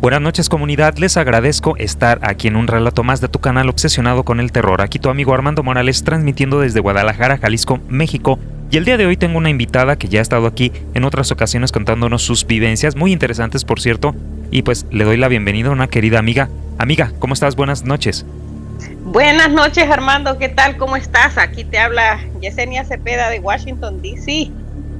Buenas noches, comunidad, les agradezco estar aquí en un relato más de tu canal Obsesionado con el Terror. Aquí tu amigo Armando Morales transmitiendo desde Guadalajara, Jalisco, México. Y el día de hoy tengo una invitada que ya ha estado aquí en otras ocasiones contándonos sus vivencias, muy interesantes por cierto. Y pues le doy la bienvenida a una querida amiga. Amiga, ¿cómo estás? Buenas noches. Buenas noches, Armando, ¿qué tal? ¿Cómo estás? Aquí te habla Yesenia Cepeda de Washington, D.C.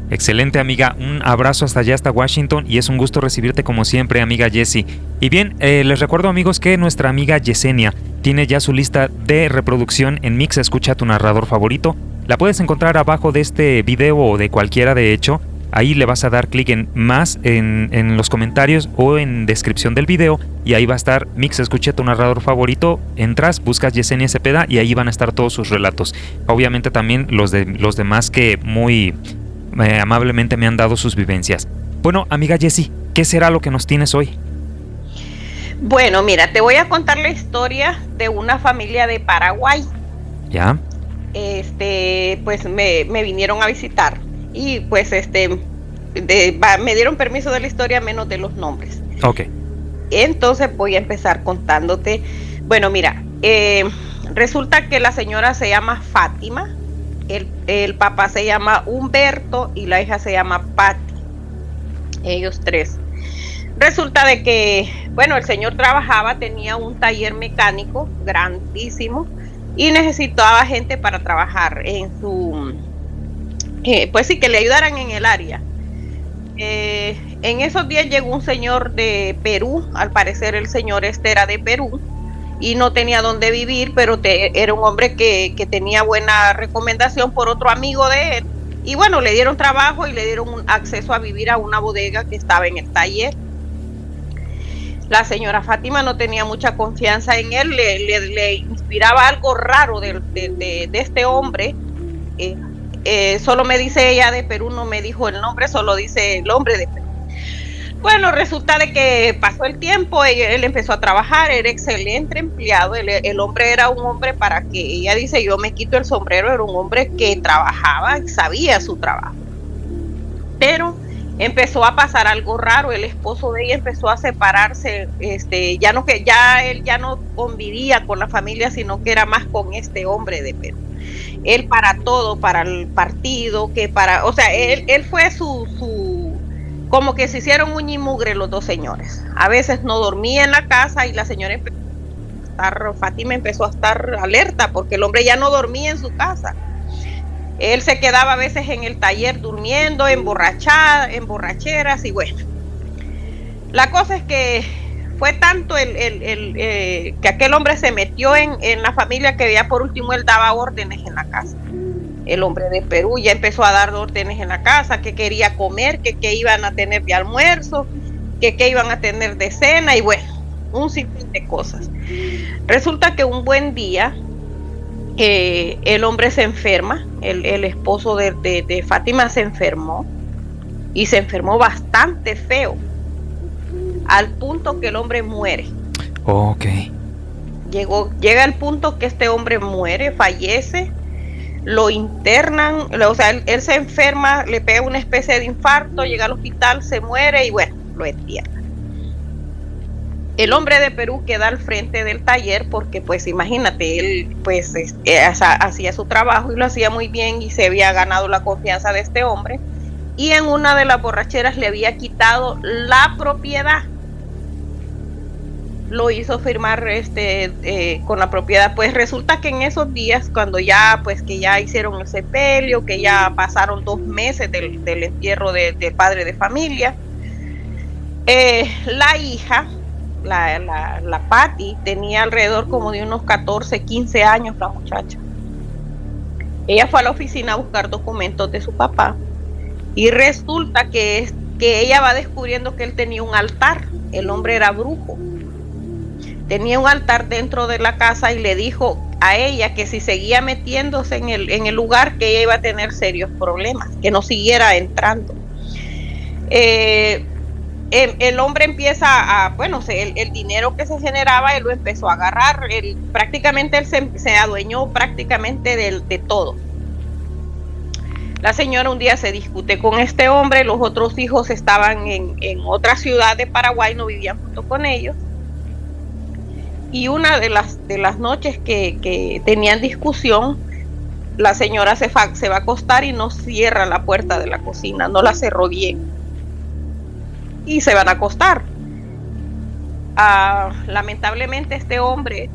Excelente, amiga, un abrazo hasta allá, hasta Washington, y es un gusto recibirte como siempre, amiga Jessie. Y bien, les recuerdo, amigos, que nuestra amiga Yesenia tiene ya su lista de reproducción en Mix Escucha tu narrador favorito. La puedes encontrar abajo de este video o de cualquiera, de hecho. Ahí le vas a dar clic en más en los comentarios o en descripción del video, y ahí va a estar Mix Escucha tu narrador favorito. Entras, buscas Yesenia Cepeda y ahí van a estar todos sus relatos. Obviamente también los demás que muy amablemente me han dado sus vivencias. Bueno, amiga Jessie, ¿qué será lo que nos tienes hoy? Bueno, mira, te voy a contar la historia de una familia de Paraguay. ¿Ya? Pues me vinieron a visitar y pues me dieron permiso de la historia menos de los nombres. Ok. Entonces voy a empezar contándote. Bueno, mira, resulta que la señora se llama Fátima. El papá se llama Humberto y la hija se llama Patti. Ellos tres. Resulta de que, bueno, el señor trabajaba, tenía un taller mecánico grandísimo y necesitaba gente para trabajar en su, pues sí, que le ayudaran en el área. En esos días llegó un señor de Perú, al parecer el señor era de Perú, y no tenía dónde vivir, pero era un hombre que tenía buena recomendación por otro amigo de él. Y bueno, le dieron trabajo y le dieron un acceso a vivir a una bodega que estaba en el taller. La señora Fátima no tenía mucha confianza en él, le inspiraba algo raro de este hombre. Solo me dice ella de Perú, no me dijo el nombre, solo dice el hombre de Perú. Bueno, resulta de que pasó el tiempo, él empezó a trabajar, era excelente empleado, el hombre era un hombre para que, ella dice, yo me quito el sombrero, era un hombre que trabajaba, sabía su trabajo. Pero empezó a pasar algo raro, el esposo de ella empezó a separarse, ya él ya no convivía con la familia, sino que era más con este hombre de Perú. Él para todo, para el partido, él fue como que se hicieron uña y mugre los dos señores. A veces no dormía en la casa y la señora Fátima empezó a estar alerta porque el hombre ya no dormía en su casa. Él se quedaba a veces en el taller durmiendo, en borracheras y bueno. La cosa es que fue tanto que aquel hombre se metió en la familia que ya por último él daba órdenes en la casa. El hombre de Perú ya empezó a dar órdenes en la casa, que quería comer, que iban a tener de almuerzo, que iban a tener de cena y bueno, un sinfín de cosas. Resulta que un buen día el hombre se enferma, el esposo de Fátima se enfermó y se enfermó bastante feo, al punto que el hombre muere. Ok. Llega el punto que este hombre muere, fallece. Lo internan, o sea, él se enferma, le pega una especie de infarto, llega al hospital, se muere y bueno, lo entierran. El hombre de Perú queda al frente del taller porque pues imagínate, él pues hacía su trabajo y lo hacía muy bien y se había ganado la confianza de este hombre, y en una de las borracheras le había quitado la propiedad. Lo hizo firmar con la propiedad. Pues resulta que en esos días, cuando ya hicieron el sepelio, que ya pasaron 2 meses del entierro del padre de familia, la hija, la Patti, tenía alrededor como de unos 14, 15 años la muchacha. Ella fue a la oficina a buscar documentos de su papá y resulta que ella va descubriendo que él tenía un altar. El hombre era brujo. Tenía un altar dentro de la casa y le dijo a ella que si seguía metiéndose en el lugar, que ella iba a tener serios problemas, que no siguiera entrando. El hombre empieza el dinero que se generaba, él lo empezó a agarrar, prácticamente él se adueñó prácticamente de todo. La señora un día se discute con este hombre, los otros hijos estaban en otra ciudad de Paraguay, no vivían junto con ellos. Y una de las noches que tenían discusión, la señora se va a acostar y no cierra la puerta de la cocina, no la cerró bien. Y se van a acostar. Lamentablemente este hombre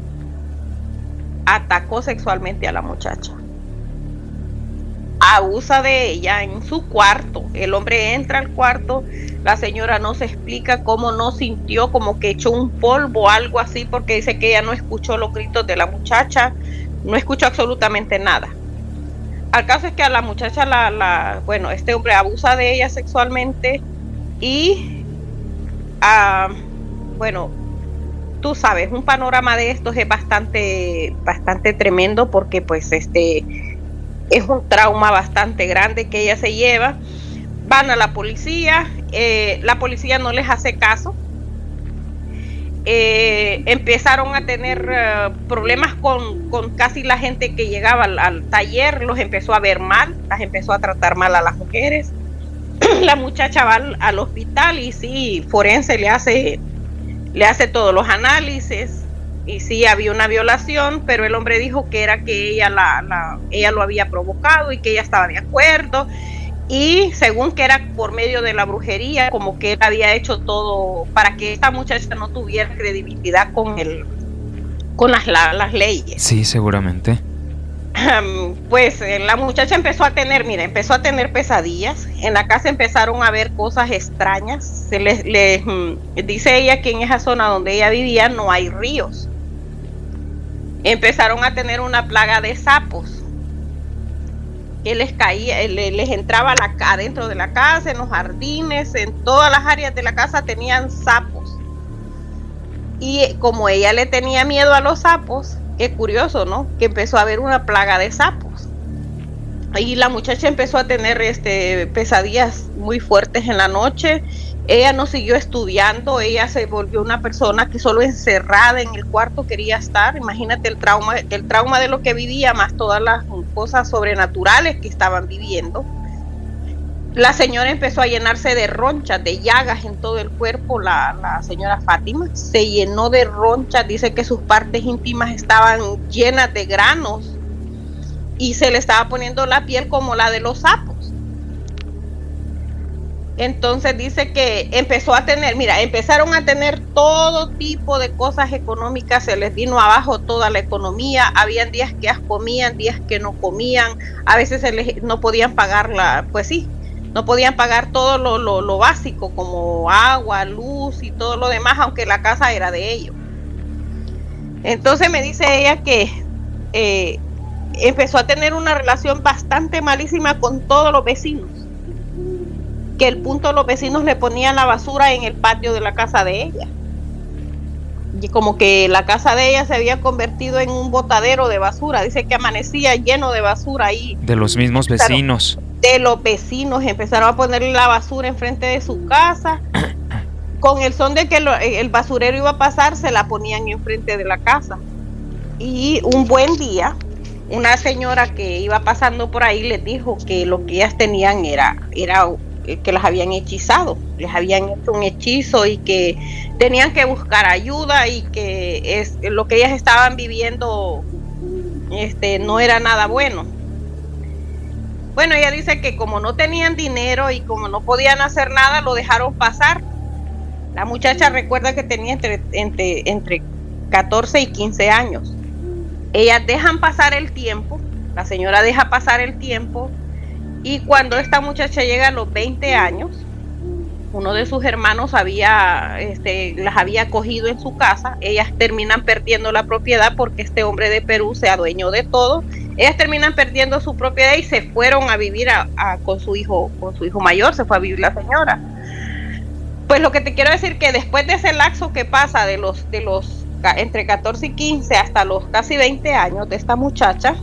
atacó sexualmente a la muchacha. Abusa de ella en su cuarto. El hombre entra al cuarto, la señora no se explica cómo no sintió, como que echó un polvo o algo así, porque dice que ella no escuchó los gritos de la muchacha, no escuchó absolutamente nada. Al caso es que a la muchacha bueno, este hombre abusa de ella sexualmente y bueno, tú sabes, un panorama de estos es bastante tremendo, porque pues es un trauma bastante grande que ella se lleva. Van a la policía no les hace caso. Empezaron a tener problemas con casi la gente que llegaba al taller, los empezó a ver mal, las empezó a tratar mal a las mujeres. La muchacha va al hospital y sí, forense le hace todos los análisis y sí había una violación, pero el hombre dijo que era que ella lo había provocado y que ella estaba de acuerdo, y según que era por medio de la brujería, como que él había hecho todo para que esta muchacha no tuviera credibilidad con las leyes. Sí, seguramente. Pues la muchacha empezó a tener pesadillas. En la casa empezaron a ver cosas extrañas. Dice ella que en esa zona donde ella vivía no hay ríos. Empezaron a tener una plaga de sapos que les caía, les entraba adentro de la casa, en los jardines, en todas las áreas de la casa tenían sapos. Y como ella le tenía miedo a los sapos, qué curioso, ¿no? Que empezó a haber una plaga de sapos. Y la muchacha empezó a tener pesadillas muy fuertes en la noche. Ella no siguió estudiando, ella se volvió una persona que solo encerrada en el cuarto quería estar. Imagínate el trauma de lo que vivía, más todas las cosas sobrenaturales que estaban viviendo. La señora empezó a llenarse de ronchas, de llagas en todo el cuerpo. La señora Fátima se llenó de ronchas, dice que sus partes íntimas estaban llenas de granos y se le estaba poniendo la piel como la de los sapos. Entonces dice que empezaron a tener todo tipo de cosas económicas, se les vino abajo toda la economía. Habían días que comían, días que no comían, a veces no podían pagar no podían pagar todo lo básico como agua, luz y todo lo demás, aunque la casa era de ellos. Entonces me dice ella que empezó a tener una relación bastante malísima con todos los vecinos, que el punto los vecinos le ponían la basura en el patio de la casa de ella, y como que la casa de ella se había convertido en un botadero de basura. Dice que amanecía lleno de basura ahí. De los mismos vecinos. De los vecinos empezaron a ponerle la basura enfrente de su casa. Con el son de que el basurero iba a pasar, se la ponían enfrente de la casa. Y un buen día, una señora que iba pasando por ahí les dijo que lo que ellas tenían era que las habían hechizado, les habían hecho un hechizo y que tenían que buscar ayuda, y que lo que ellas estaban viviendo no era nada bueno. Bueno, ella dice que como no tenían dinero y como no podían hacer nada, lo dejaron pasar. La muchacha recuerda que tenía entre 14 y 15 años. Ellas dejan pasar el tiempo, la señora deja pasar el tiempo, y cuando esta muchacha llega a los 20 años, uno de sus hermanos las había cogido en su casa. Ellas terminan perdiendo la propiedad porque este hombre de Perú se adueñó de todo. Ellas terminan perdiendo su propiedad y se fueron a vivir con su hijo mayor, se fue a vivir la señora. Pues lo que te quiero decir, que después de ese lapso que pasa de los entre 14 y 15 hasta los casi 20 años de esta muchacha,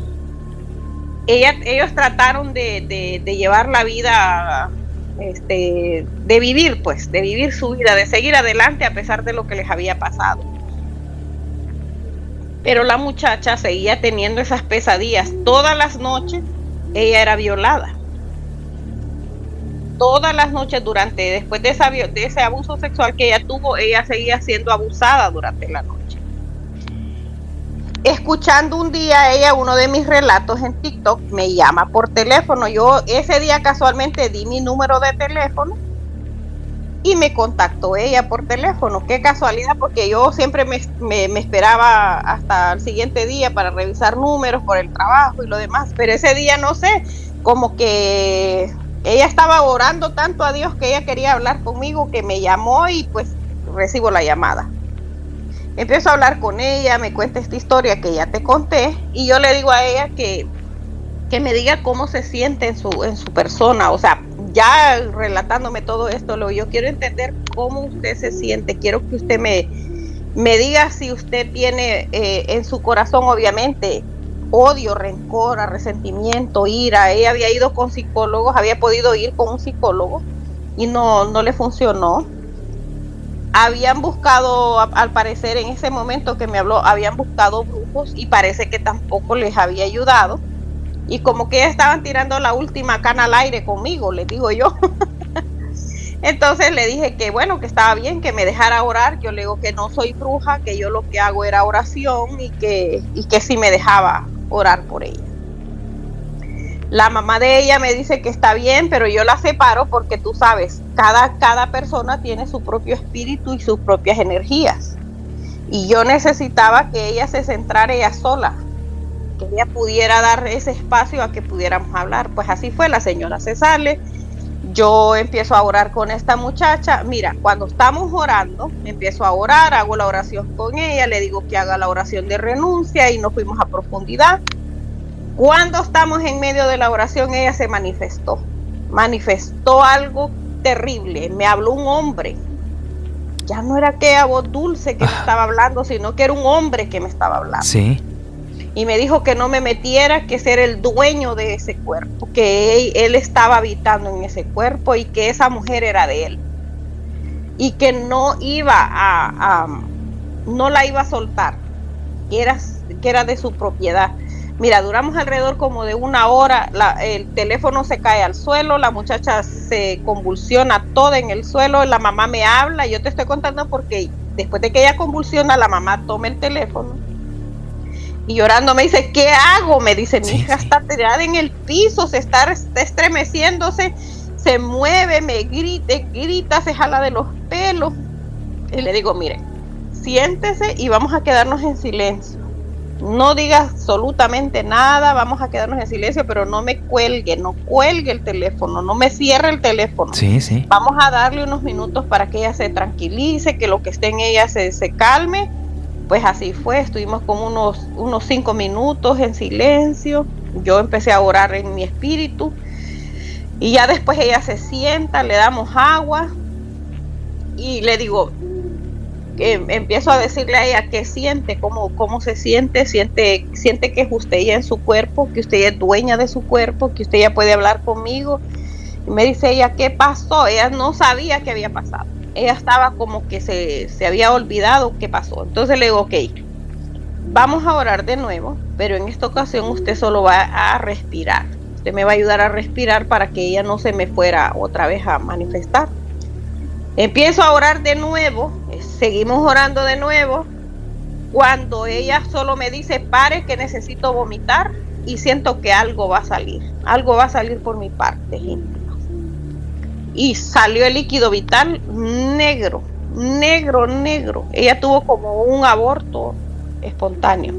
ellos trataron de llevar la vida, de vivir su vida, de seguir adelante a pesar de lo que les había pasado. Pero la muchacha seguía teniendo esas pesadillas. Todas las noches ella era violada. todas las noches después de ese abuso sexual que ella tuvo, ella seguía siendo abusada durante la noche. Escuchando un día ella uno de mis relatos en TikTok, me llama por teléfono. Yo ese día casualmente di mi número de teléfono y me contactó ella por teléfono. Qué casualidad, porque yo siempre me esperaba hasta el siguiente día para revisar números por el trabajo y lo demás, pero ese día no sé, como que ella estaba orando tanto a Dios que ella quería hablar conmigo, que me llamó y pues recibo la llamada. Empiezo a hablar con ella, me cuenta esta historia que ya te conté y yo le digo a ella que me diga cómo se siente en su persona, o sea, ya relatándome todo esto, yo quiero entender cómo usted se siente, quiero que usted me diga si usted tiene en su corazón, obviamente, odio, rencor, resentimiento, ira. Ella había ido con psicólogos, había podido ir con un psicólogo y no le funcionó. Habían buscado, al parecer en ese momento que me habló, habían buscado brujos y parece que tampoco les había ayudado. Y como que estaban tirando la última cana al aire conmigo, les digo yo. Entonces le dije que bueno, que estaba bien, que me dejara orar. Yo le digo que no soy bruja, que yo lo que hago era oración y que sí me dejaba orar por ella. La mamá de ella me dice que está bien, pero yo la separo porque tú sabes, cada persona tiene su propio espíritu y sus propias energías. Y yo necesitaba que ella se centrara ella sola, que ella pudiera dar ese espacio a que pudiéramos hablar. Pues así fue, la señora se sale, yo empiezo a orar con esta muchacha. Mira, cuando estamos orando, empiezo a orar, hago la oración con ella, le digo que haga la oración de renuncia y nos fuimos a profundidad. Cuando estamos en medio de la oración, ella se manifestó algo terrible. Me habló un hombre, ya no era aquella voz dulce que me estaba hablando, sino que era un hombre que me estaba hablando. Sí. Y me dijo que no me metiera, que ser el dueño de ese cuerpo, que él estaba habitando en ese cuerpo y que esa mujer era de él. Y que no la iba a soltar, que era de su propiedad. Mira, duramos alrededor como de 1 hora, el teléfono se cae al suelo, la muchacha se convulsiona toda en el suelo, la mamá me habla, yo te estoy contando porque después de que ella convulsiona, la mamá toma el teléfono y llorando me dice, ¿qué hago? Me dice, mi hija está tirada en el piso, está estremeciéndose, se mueve, me grita, se jala de los pelos. Y le digo, mire, siéntese y vamos a quedarnos en silencio. No diga absolutamente nada, vamos a quedarnos en silencio, pero no me cuelgue, no cuelgue el teléfono, no me cierre el teléfono. Sí. Vamos a darle unos minutos para que ella se tranquilice, que lo que esté en ella se calme. Pues así fue, estuvimos como unos 5 minutos en silencio. Yo empecé a orar en mi espíritu y ya después ella se sienta, le damos agua y le digo, empiezo a decirle a ella qué siente, cómo se siente que es usted ya en su cuerpo, que usted ya es dueña de su cuerpo, que usted ya puede hablar conmigo. Y me dice ella, ¿qué pasó? Ella no sabía qué había pasado. Ella estaba como que se había olvidado qué pasó. Entonces le digo, ok, vamos a orar de nuevo, pero en esta ocasión usted solo va a respirar. Usted me va a ayudar a respirar para que ella no se me fuera otra vez a manifestar. Empiezo a orar de nuevo, seguimos orando de nuevo, cuando ella solo me dice, pare que necesito vomitar y siento que algo va a salir por mi parte íntima. Y salió el líquido vital negro. Ella tuvo como un aborto espontáneo,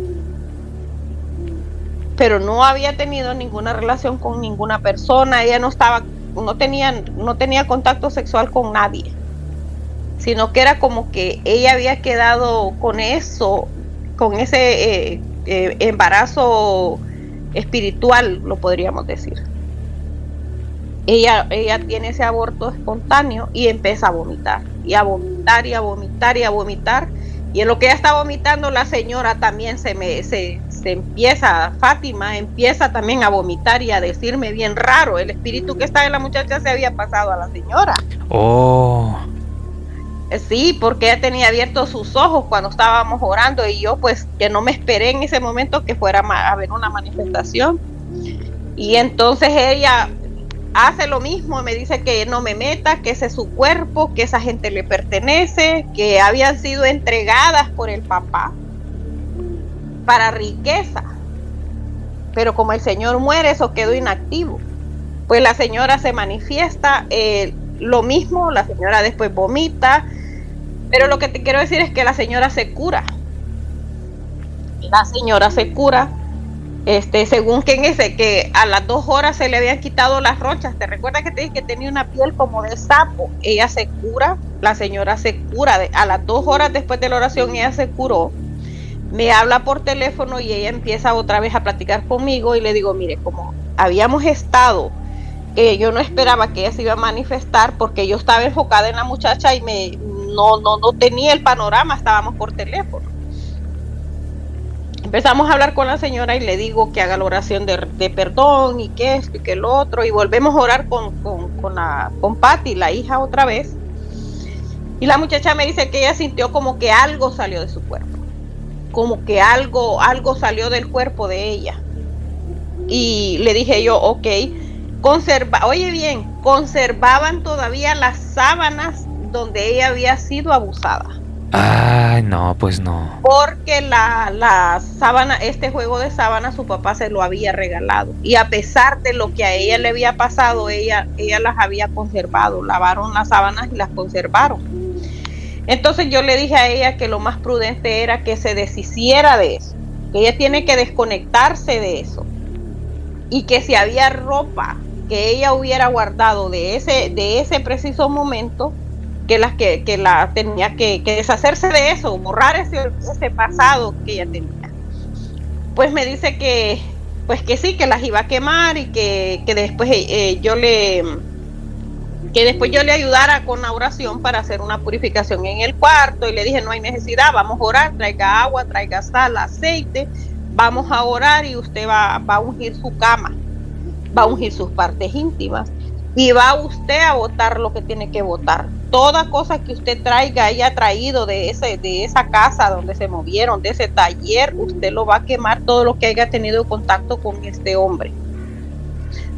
pero no había tenido ninguna relación con ninguna persona, ella no tenía contacto sexual con nadie, sino que era como que ella había quedado con ese embarazo espiritual, lo podríamos decir. Ella tiene ese aborto espontáneo y empieza a vomitar, y a vomitar, y en lo que ella está vomitando, la señora también Fátima empieza también a vomitar y a decirme bien raro, el espíritu que estaba en la muchacha se había pasado a la señora. Oh. Sí, porque ella tenía abiertos sus ojos cuando estábamos orando y yo pues que no me esperé en ese momento que fuera a haber una manifestación. Y entonces ella hace lo mismo, me dice que no me meta, que ese es su cuerpo, que esa gente le pertenece, que habían sido entregadas por el papá para riqueza, pero como el señor muere, eso quedó inactivo. Pues la señora se manifiesta, lo mismo, la señora después vomita, pero lo que te quiero decir es que la señora se cura. La señora se cura, según que a las 2 horas se le habían quitado las ronchas. ¿Te recuerdas que te dije que tenía una piel como de sapo? Ella se cura, la señora se cura, a las 2 horas después de la oración ella se curó. Me habla por teléfono y ella empieza otra vez a platicar conmigo y le digo, mire, como habíamos estado, yo no esperaba que ella se iba a manifestar porque yo estaba enfocada en la muchacha y no tenía el panorama, estábamos por teléfono. Empezamos a hablar con la señora y le digo que haga la oración de perdón y que esto y que lo otro, y volvemos a orar con Patti, la hija, otra vez. Y la muchacha me dice que ella sintió como que algo salió de su cuerpo, como que algo salió del cuerpo de ella. Y le dije yo, ok, oye bien, conservaban todavía las sábanas donde ella había sido abusada. Ay, no, pues no. Porque la sábana, este juego de sábana, su papá se lo había regalado. Y a pesar de lo que a ella le había pasado, ella las había conservado. Lavaron las sábanas y las conservaron. Entonces yo le dije a ella que lo más prudente era que se deshiciera de eso. Que ella tiene que desconectarse de eso. Y que si había ropa que ella hubiera guardado de ese preciso momento, que la tenía que deshacerse de eso, borrar ese pasado que ella tenía. Pues me dice que sí, que las iba a quemar y que después después yo le ayudara con la oración para hacer una purificación en el cuarto. Y le dije, no hay necesidad, vamos a orar, traiga agua, traiga sal, aceite, vamos a orar y usted va a ungir su cama, va a ungir sus partes íntimas y va usted a botar lo que tiene que botar. Toda cosa que usted haya traído de esa casa donde se movieron, de ese taller, usted lo va a quemar, todo lo que haya tenido contacto con este hombre.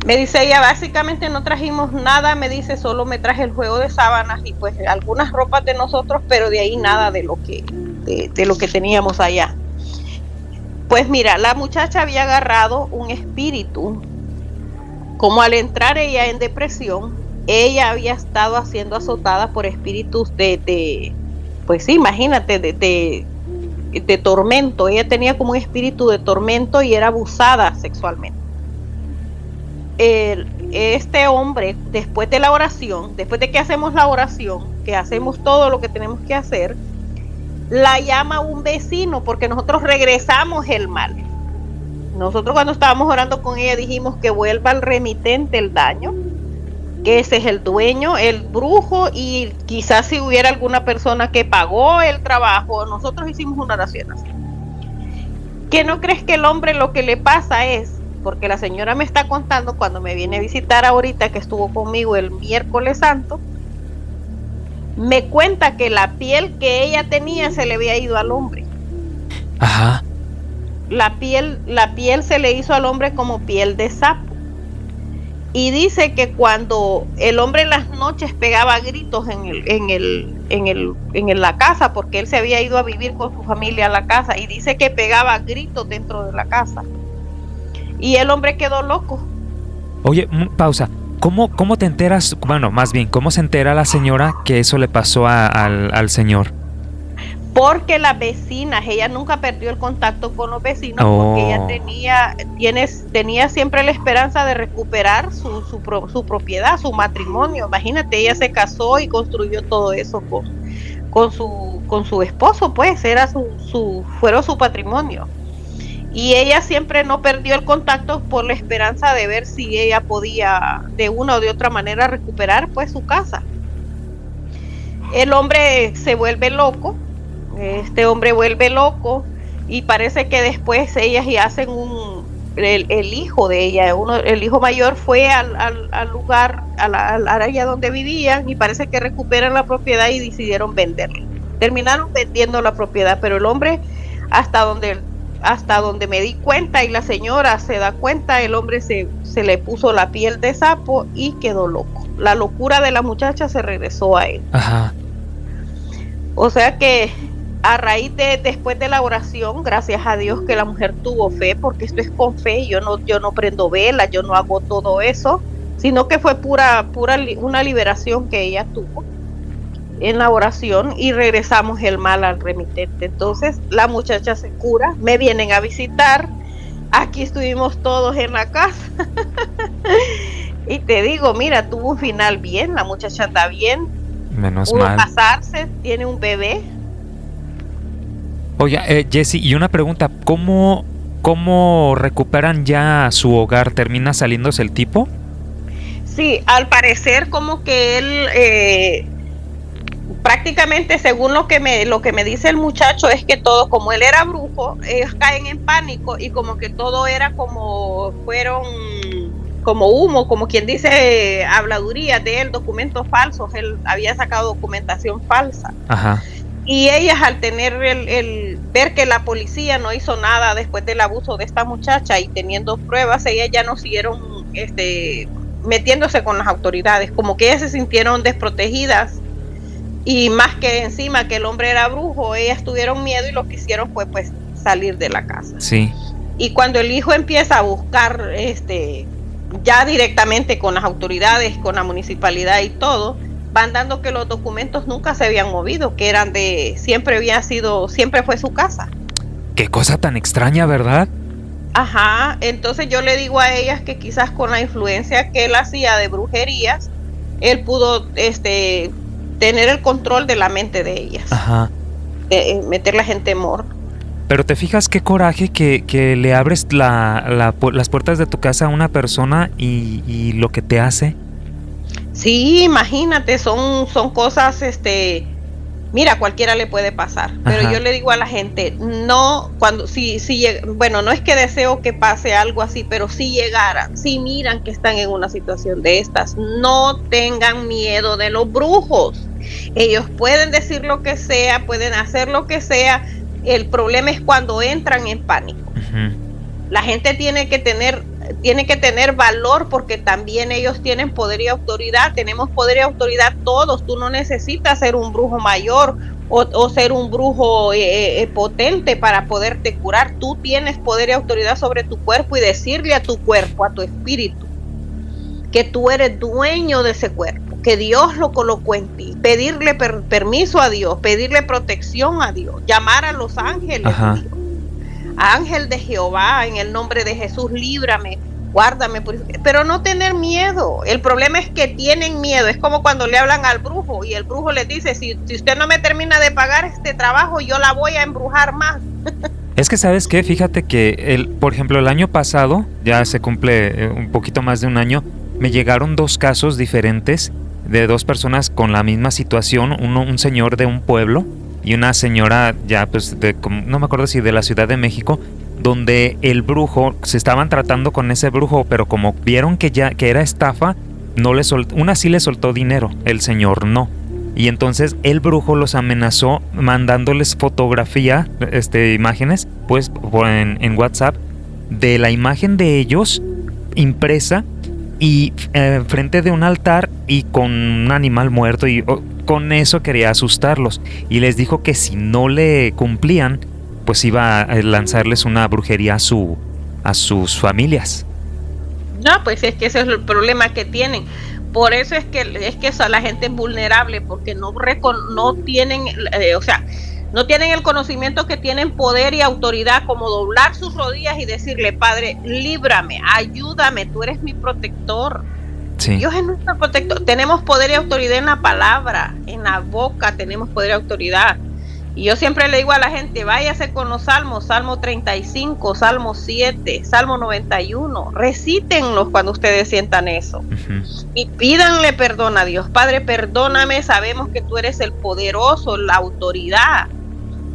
Me dice ella, básicamente no trajimos nada, me dice, solo me traje el juego de sábanas y pues algunas ropas de nosotros, pero de ahí nada de lo que teníamos allá. Pues mira, la muchacha había agarrado un espíritu, como al entrar ella en depresión, ella había estado siendo azotada por espíritus pues sí, imagínate, de tormento. Ella tenía como un espíritu de tormento y era abusada sexualmente. Este hombre, después de la oración, después de que hacemos la oración, que hacemos todo lo que tenemos que hacer, la llama un vecino porque nosotros regresamos el mal. Nosotros cuando estábamos orando con ella dijimos que vuelva al remitente el daño, que ese es el dueño, el brujo, y quizás si hubiera alguna persona que pagó el trabajo, nosotros hicimos una oración así. ¿Que no crees que el hombre lo que le pasa es, porque la señora me está contando cuando me viene a visitar ahorita, que estuvo conmigo el miércoles santo, me cuenta que la piel que ella tenía se le había ido al hombre. Ajá. La piel se le hizo al hombre como piel de sapo. Y dice que cuando el hombre en las noches pegaba gritos en la casa, porque él se había ido a vivir con su familia a la casa, y dice que pegaba gritos dentro de la casa. Y el hombre quedó loco. Oye, pausa. ¿Cómo te enteras? Bueno, más bien, ¿cómo se entera la señora que eso le pasó al señor? Porque las vecinas, ella nunca perdió el contacto con los vecinos, porque ella tenía siempre la esperanza de recuperar su propiedad, su matrimonio. Imagínate, ella se casó y construyó todo eso con su esposo, pues fueron su patrimonio. Y ella siempre no perdió el contacto por la esperanza de ver si ella podía de una o de otra manera recuperar pues su casa. El hombre se vuelve loco. Este hombre vuelve loco y parece que después ellas y hacen el hijo de ella, el hijo mayor fue al lugar, al área donde vivían, y parece que recuperan la propiedad y decidieron venderla. Terminaron vendiendo la propiedad, pero el hombre, hasta donde hasta donde me di cuenta y la señora se da cuenta, el hombre se le puso la piel de sapo y quedó loco. La locura de la muchacha se regresó a él. Ajá. O sea que a raíz de después de la oración, gracias a Dios que la mujer tuvo fe, porque esto es con fe. Yo no prendo velas, yo no hago todo eso, sino que fue pura una liberación que ella tuvo en la oración y regresamos el mal al remitente. Entonces la muchacha se cura, me vienen a visitar, aquí estuvimos todos en la casa y te digo, mira, tuvo un final bien, la muchacha está bien, menos pudo mal casarse, tiene un bebé. Oye, Jessy, y una pregunta, ¿cómo recuperan ya su hogar? ¿Termina saliéndose el tipo? Sí, al parecer como que él prácticamente, según lo que me dice el muchacho, es que todo, como él era brujo, ellos caen en pánico y como que todo era como humo, como quien dice, habladurías de él, documentos falsos. Él había sacado documentación falsa. Ajá. Y ellas, al tener el ver que la policía no hizo nada después del abuso de esta muchacha y teniendo pruebas, ellas ya no siguieron metiéndose con las autoridades, como que ellas se sintieron desprotegidas. Y más que encima que el hombre era brujo, ellas tuvieron miedo y lo que hicieron fue pues salir de la casa. Sí. Y cuando el hijo empieza a buscar ya directamente con las autoridades, con la municipalidad y todo, van dando que los documentos nunca se habían movido, que eran siempre fue su casa. Qué cosa tan extraña, ¿verdad? Ajá, entonces yo le digo a ellas que quizás con la influencia que él hacía de brujerías, él pudo tener el control de la mente de ellas. Ajá. De meterlas en temor. Pero te fijas qué coraje que le abres las puertas de tu casa a una persona y lo que te hace. Sí, imagínate, son cosas, mira, cualquiera le puede pasar. Pero ajá, yo le digo a la gente, no, bueno, no es que deseo que pase algo así, pero si llegaran, si miran que están en una situación de estas, no tengan miedo de los brujos. Ellos pueden decir lo que sea, pueden hacer lo que sea. El problema es cuando entran en pánico. uh-huh. La gente tiene que tener valor, porque también ellos tienen poder y autoridad. Tenemos poder y autoridad todos. Tú no necesitas ser un brujo mayor o ser un brujo potente para poderte curar. Tú tienes poder y autoridad sobre tu cuerpo y decirle a tu cuerpo, a tu espíritu, que tú eres dueño de ese cuerpo, que Dios lo colocó en ti. Pedirle permiso a Dios, pedirle protección a Dios, llamar a los ángeles. Ajá. De Dios. Ángel de Jehová, en el nombre de Jesús, líbrame, guárdame, pero no tener miedo. El problema es que tienen miedo. Es como cuando le hablan al brujo y el brujo les dice, si usted no me termina de pagar este trabajo, yo la voy a embrujar más. Es que sabes qué, fíjate que por ejemplo el año pasado, ya se cumple un poquito más de un año, me llegaron 2 casos diferentes de 2 personas con la misma situación, un señor de un pueblo y una señora ya pues no me acuerdo si de la Ciudad de México, donde el brujo, se estaban tratando con ese brujo, pero como vieron que era estafa, una sí le soltó dinero, el señor no. Y entonces el brujo los amenazó mandándoles fotografía, imágenes, pues en WhatsApp, de la imagen de ellos impresa y frente de un altar y con un animal muerto, y con eso quería asustarlos y les dijo que si no le cumplían, pues iba a lanzarles una brujería a sus familias. No, pues es que ese es el problema que tienen. Por eso es que la gente es vulnerable, porque no tienen, no tienen el conocimiento que tienen poder y autoridad, como doblar sus rodillas y decirle, Padre, líbrame, ayúdame, tú eres mi protector. Sí. Dios es nuestro protector. Tenemos poder y autoridad en la palabra, en la boca tenemos poder y autoridad. Y yo siempre le digo a la gente, váyase con los salmos, Salmo 35, Salmo 7, Salmo 91, recítenlos cuando ustedes sientan eso. Uh-huh. Y pídanle perdón a Dios. Padre, perdóname, sabemos que tú eres el poderoso, la autoridad.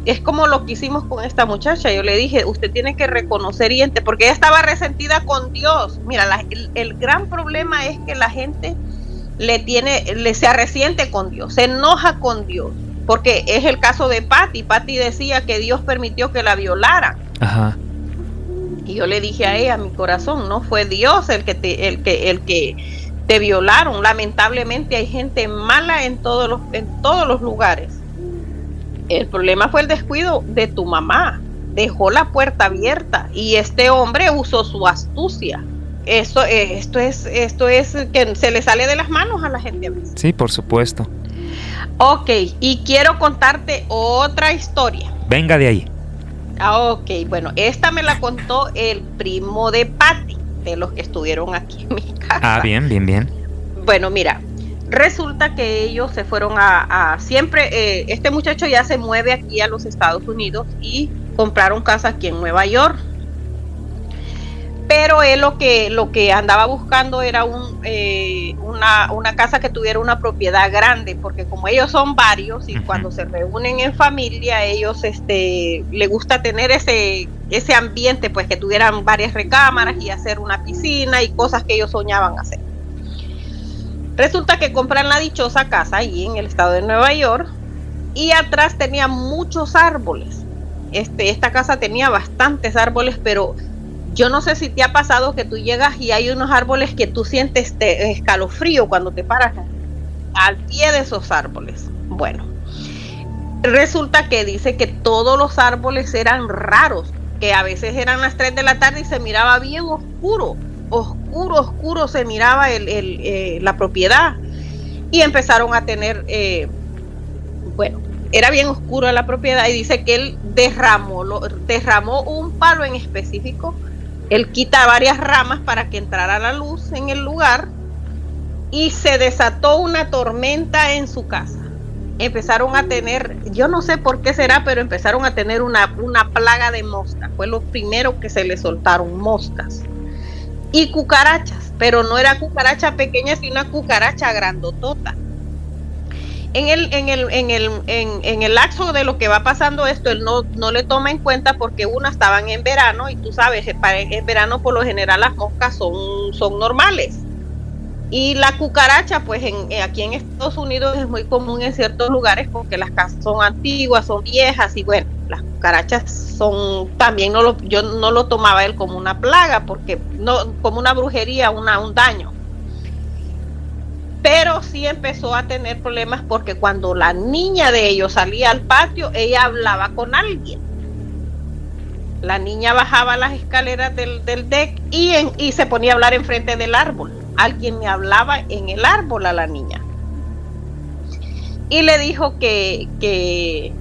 Es como lo que hicimos con esta muchacha. Yo le dije, usted tiene que reconocer porque ella estaba resentida con Dios. Mira, el gran problema es que la gente se arresiente con Dios, se enoja con Dios. Porque es el caso de Patty. Patty decía que Dios permitió que la violaran. Ajá. Y yo le dije a ella, mi corazón, no fue Dios el que te violaron. Lamentablemente hay gente mala en todos los lugares. El problema fue el descuido de tu mamá. Dejó la puerta abierta y este hombre usó su astucia. Esto es que se le sale de las manos a la gente a veces. Sí, por supuesto. Ok, y quiero contarte otra historia. Venga de ahí. Ok, bueno, esta me la contó el primo de Patty, de los que estuvieron aquí en mi casa. Ah, bien. Bueno, mira, resulta que ellos se fueron siempre, este muchacho ya se mueve aquí a los Estados Unidos y compraron casa aquí en Nueva York. Pero él lo que andaba buscando era una casa que tuviera una propiedad grande, porque como ellos son varios y cuando se reúnen en familia, ellos le gusta tener ese ambiente, pues que tuvieran varias recámaras y hacer una piscina y cosas que ellos soñaban hacer. Resulta que compran la dichosa casa ahí en el estado de Nueva York y atrás tenía muchos árboles. Esta casa tenía bastantes árboles, pero yo no sé si te ha pasado que tú llegas y hay unos árboles que tú sientes escalofrío cuando te paras al pie de esos árboles. Bueno, resulta que dice que todos los árboles eran raros, que a veces eran las 3 de la tarde y se miraba bien oscuro se miraba la propiedad. Y empezaron a tener, era bien oscuro la propiedad y dice que él derramó un palo en específico. Él quita varias ramas para que entrara la luz en el lugar y se desató una tormenta en su casa. Empezaron a tener, yo no sé por qué será, pero empezaron a tener una plaga de moscas. Fue lo primero que se le soltaron, moscas y cucarachas, pero no era cucaracha pequeña, sino una cucaracha grandotota. En el lapso de lo que va pasando esto, él no le toma en cuenta porque estaban en verano y tú sabes, en verano por lo general las moscas son normales. Y la cucaracha, pues aquí en Estados Unidos es muy común en ciertos lugares porque las casas son antiguas, son viejas y bueno, las cucarachas son también, yo no lo tomaba él como una plaga, porque no como una brujería, un daño. Pero sí empezó a tener problemas porque cuando la niña de ellos salía al patio, ella hablaba con alguien. La niña bajaba las escaleras del deck y se ponía a hablar enfrente del árbol. Alguien le hablaba en el árbol a la niña. Y le dijo que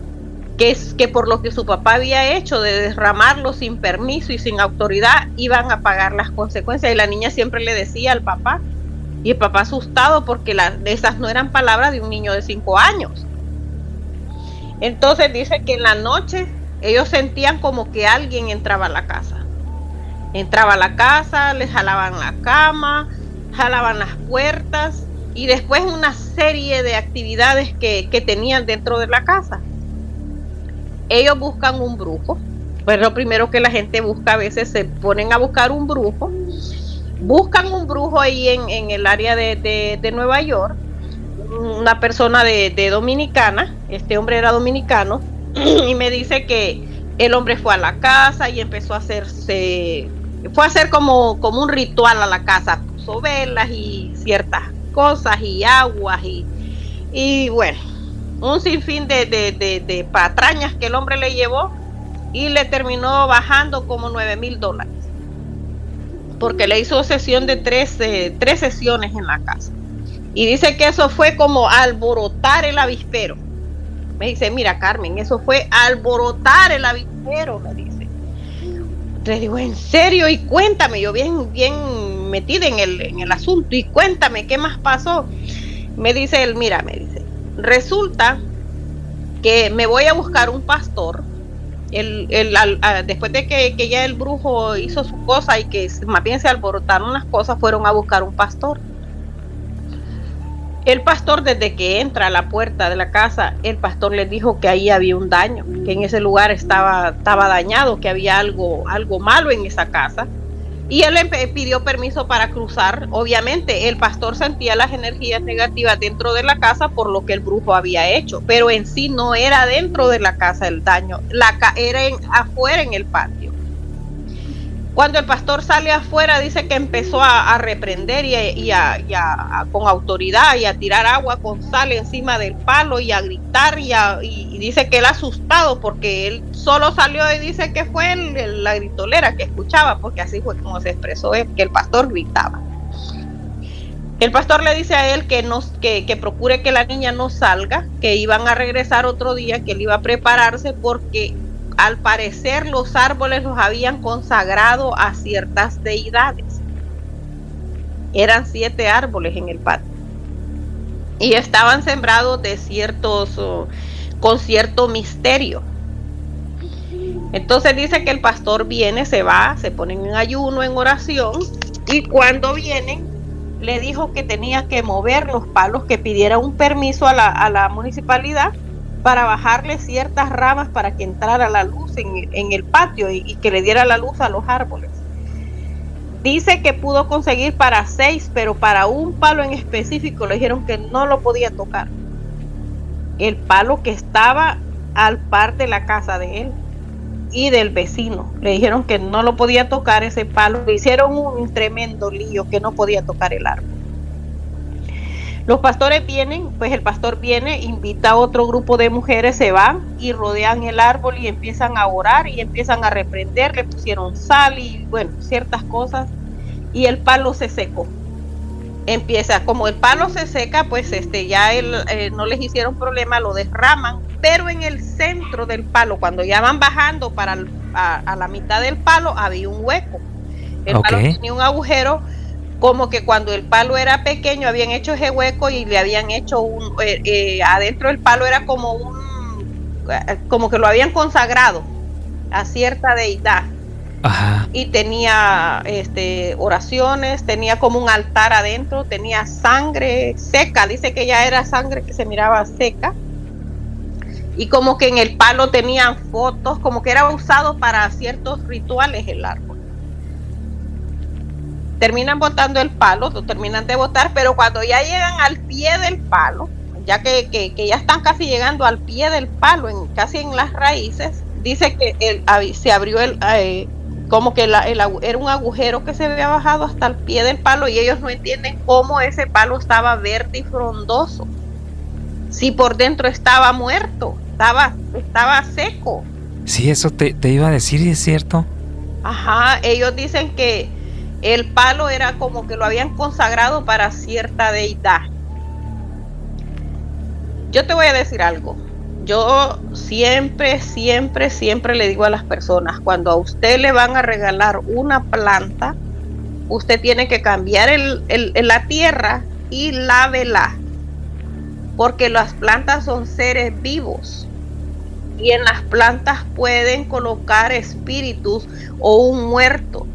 por lo que su papá había hecho de derramarlo sin permiso y sin autoridad, iban a pagar las consecuencias. Y la niña siempre le decía al papá, y el papá asustado porque esas no eran palabras de un niño de 5 años. Entonces dice que en la noche ellos sentían como que alguien entraba a la casa. Entraba a la casa, les jalaban la cama, jalaban las puertas y después una serie de actividades que tenían dentro de la casa. Ellos buscan un brujo. Pues lo primero que la gente busca, a veces se ponen a buscar un brujo. Buscan un brujo ahí en el área de Nueva York, una persona de Dominicana, este hombre era dominicano, y me dice que el hombre fue a la casa y empezó a hacer como un ritual a la casa, puso velas y ciertas cosas y aguas y bueno, un sinfín de patrañas que el hombre le llevó y le terminó bajando como $9,000. Porque le hizo sesión de 3 sesiones en la casa. Y dice que eso fue como alborotar el avispero. Me dice, mira Carmen, eso fue alborotar el avispero, me dice. Le digo, ¿en serio? Y cuéntame, yo bien metida en el asunto, y cuéntame, ¿qué más pasó? Me dice él, mira, me dice, resulta que me voy a buscar un pastor. Después de que ya el brujo hizo su cosa y que más bien se alborotaron las cosas, fueron a buscar un pastor. El pastor, desde que entra a la puerta de la casa, el pastor les dijo que ahí había un daño, que en ese lugar estaba dañado, que había algo malo en esa casa. Y él pidió permiso para cruzar. Obviamente el pastor sentía las energías negativas dentro de la casa por lo que el brujo había hecho, pero en sí no era dentro de la casa el daño, era afuera en el patio. Cuando el pastor sale afuera, dice que empezó a reprender con autoridad y a tirar agua con sal encima del palo y a gritar y dice que él asustado porque él solo salió y dice que fue la gritolera que escuchaba, porque así fue como se expresó él, que el pastor gritaba. El pastor le dice a él que procure que la niña no salga, que iban a regresar otro día, que él iba a prepararse porque al parecer los árboles los habían consagrado a ciertas deidades. Eran 7 árboles en el patio y estaban sembrados con cierto misterio. Entonces dice que el pastor viene, se va, se ponen en ayuno, en oración, y cuando vienen le dijo que tenía que mover los palos, que pidiera un permiso a la municipalidad para bajarle ciertas ramas para que entrara la luz en el patio y que le diera la luz a los árboles. Dice que pudo conseguir para 6, pero para un palo en específico le dijeron que no lo podía tocar. El palo que estaba al par de la casa de él y del vecino. Le dijeron que no lo podía tocar ese palo. Le hicieron un tremendo lío, que no podía tocar el árbol. Los pastores vienen, pues el pastor viene, invita a otro grupo de mujeres, se van y rodean el árbol y empiezan a orar y empiezan a reprender, le pusieron sal y bueno, ciertas cosas, y el palo se secó. Como el palo se seca, pues ya no les hicieron problema, lo derraman, pero en el centro del palo, cuando ya van bajando a la mitad del palo, había un hueco. El palo tenía un agujero, como que cuando el palo era pequeño habían hecho ese hueco y le habían hecho adentro del palo era como que lo habían consagrado a cierta deidad. Ajá. Y tenía oraciones, tenía como un altar adentro, tenía sangre seca, dice que ya era sangre que se miraba seca, y como que en el palo tenían fotos, como que era usado para ciertos rituales el árbol. Terminan botando el palo, lo terminan de botar, pero cuando ya llegan al pie del palo, ya que ya están casi llegando al pie del palo, casi en las raíces, dice que se abrió como que era un agujero que se había bajado hasta el pie del palo, y ellos no entienden cómo ese palo estaba verde y frondoso, si por dentro estaba muerto, estaba seco. Sí, eso te iba a decir, y es cierto. Ajá, ellos dicen que el palo era como que lo habían consagrado para cierta deidad. Yo te voy a decir algo. Yo siempre le digo a las personas, cuando a usted le van a regalar una planta, usted tiene que cambiar la tierra y lávela, porque las plantas son seres vivos y en las plantas pueden colocar espíritus o un muerto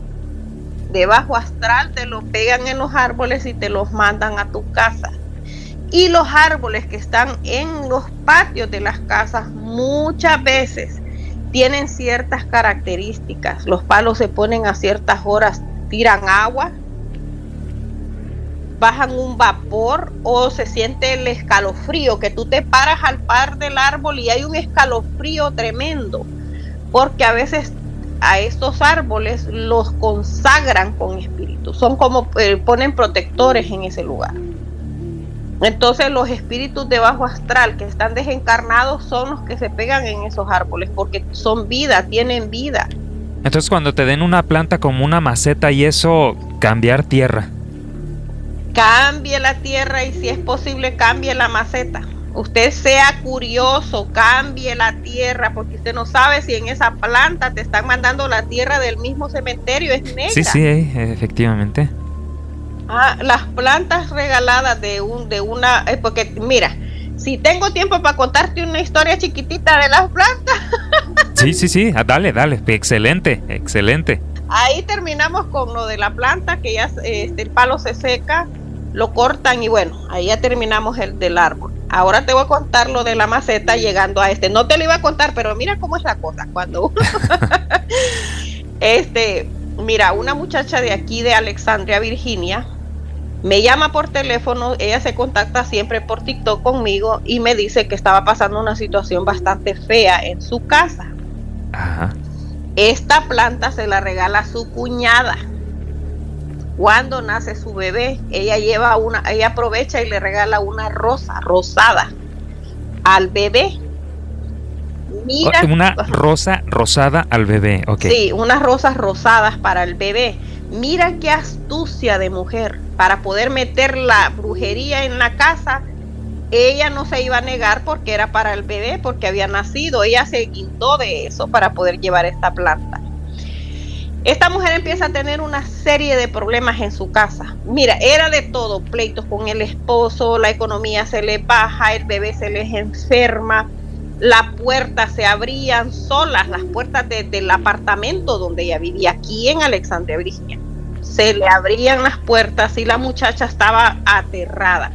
de bajo astral, te lo pegan en los árboles y te los mandan a tu casa. Y los árboles que están en los patios de las casas muchas veces tienen ciertas características. Los palos se ponen a ciertas horas, tiran agua, bajan un vapor, o se siente el escalofrío, que tú te paras al par del árbol y hay un escalofrío tremendo, porque a veces a estos árboles los consagran con espíritus, son como ponen protectores en ese lugar. Entonces los espíritus de bajo astral que están desencarnados son los que se pegan en esos árboles, porque son vida, tienen vida. Entonces cuando te den una planta como una maceta y eso, cambiar tierra. Cambie la tierra y si es posible cambie la maceta. Usted sea curioso, cambie la tierra, porque usted no sabe si en esa planta te están mandando la tierra del mismo cementerio, es negra. Sí, efectivamente. Las plantas regaladas de una, porque mira, si tengo tiempo para contarte una historia chiquitita de las plantas. Sí, dale, excelente. Ahí terminamos con lo de la planta, que ya el palo se seca, lo cortan y bueno, ahí ya terminamos el del árbol. Ahora te voy a contar lo de la maceta llegando a no te lo iba a contar, pero mira cómo es la cosa cuando uno mira, una muchacha de aquí de Alexandria, Virginia, me llama por teléfono, ella se contacta siempre por TikTok conmigo y me dice que estaba pasando una situación bastante fea en su casa. Ajá. Esta planta se la regala a su cuñada. Cuando nace su bebé, ella aprovecha y le regala una rosa rosada al bebé. Mira, una rosa rosada al bebé, ok. Sí, unas rosas rosadas para el bebé. Mira qué astucia de mujer para poder meter la brujería en la casa. Ella no se iba a negar porque era para el bebé, porque había nacido. Ella se guindó de eso para poder llevar esta planta. Esta mujer empieza a tener una serie de problemas en su casa. Mira, era de todo, pleitos con el esposo, la economía se le baja, el bebé se les enferma, las puertas se abrían solas, las puertas del apartamento donde ella vivía, aquí en Alexandria, Virginia. Se le abrían las puertas y la muchacha estaba aterrada.